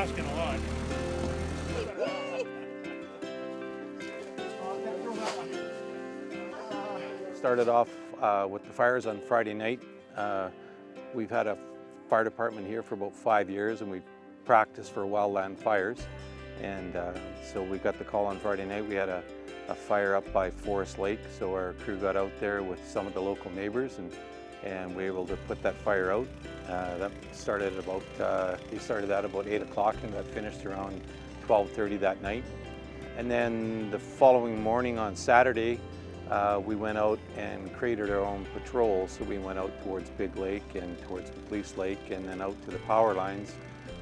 asking a lot. Started off with the fires on Friday night. We've had a fire department here for about 5 years, and we practiced for wildland fires. And so we got the call on Friday night. We had a fire up by Forest Lake, so our crew got out there with some of the local neighbors, and we were able to put that fire out. That started about, they started that about 8 o'clock and got finished around 12:30 that night. And then the following morning on Saturday, we went out and created our own patrol. So we went out towards Big Lake and towards the Police Lake, and then out to the power lines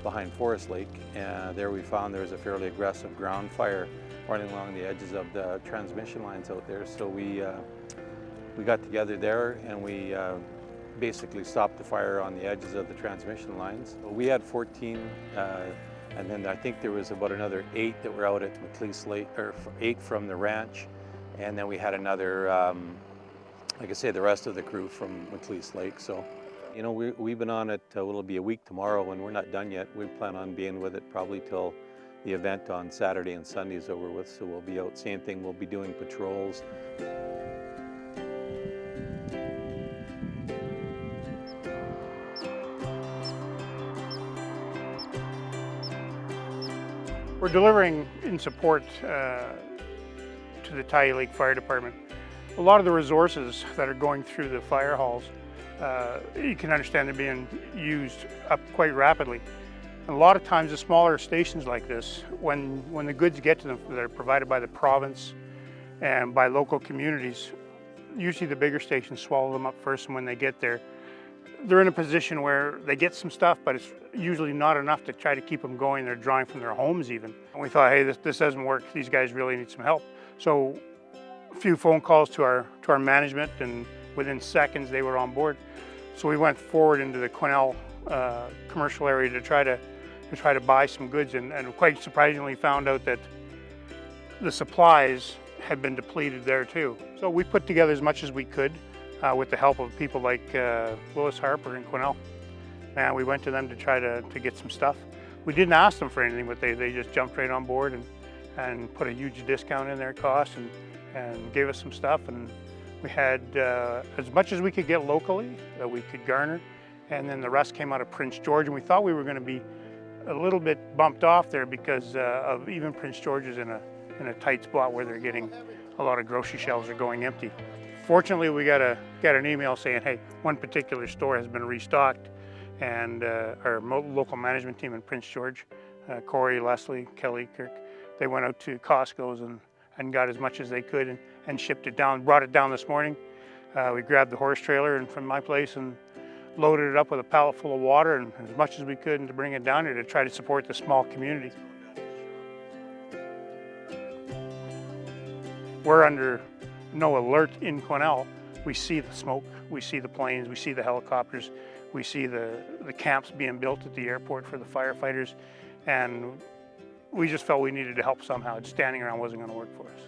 behind Forest Lake. There we found there was a fairly aggressive ground fire running along the edges of the transmission lines out there. So we got together there, and we basically stopped the fire on the edges of the transmission lines. We had 14, and then I think there was about another 8 that were out at McLeese Lake, or 8 from the ranch. And then we had another, like I say, the rest of the crew from McLeese Lake. So, you know, we've been on it, it'll be a week tomorrow, and we're not done yet. We plan on being with it probably till the event on Saturday and Sunday is over with. So we'll be out, same thing, we'll be doing patrols. We're delivering in support to the Tyee Lake Fire Department. A lot of the resources that are going through the fire halls, you can understand they're being used up quite rapidly. And a lot of times the smaller stations like this, when the goods get to them, they're provided by the province and by local communities. Usually the bigger stations swallow them up first, and when they get there, they're in a position where they get some stuff, but it's usually not enough to try to keep them going. They're drawing from their homes even. And we thought, hey, this doesn't work. These guys really need some help. So a few phone calls to our management, and within seconds they were on board. So we went forward into the Quesnel commercial area to try to buy some goods, and quite surprisingly found out that the supplies had been depleted there too. So we put together as much as we could with the help of people like Willis Harper and Quesnel. And we went to them to try to get some stuff. We didn't ask them for anything, but they just jumped right on board and put a huge discount in their cost and gave us some stuff. And we had as much as we could get locally that we could garner, and then the rest came out of Prince George. And we thought we were going to be a little bit bumped off there because of even Prince George is in a tight spot where they're getting a lot of grocery shelves are going empty. Fortunately, we got an email saying, hey, one particular store has been restocked, and our local management team in Prince George, Corey, Leslie, Kelly, Kirk, they went out to Costco's and got as much as they could and shipped it down, brought it down this morning. We grabbed the horse trailer from my place and loaded it up with a pallet full of water and as much as we could, and to bring it down here to try to support the small community. We're under no alert in Quesnel. We see the smoke, we see the planes, we see the helicopters, we see the camps being built at the airport for the firefighters, and we just felt we needed to help somehow. Standing around wasn't going to work for us.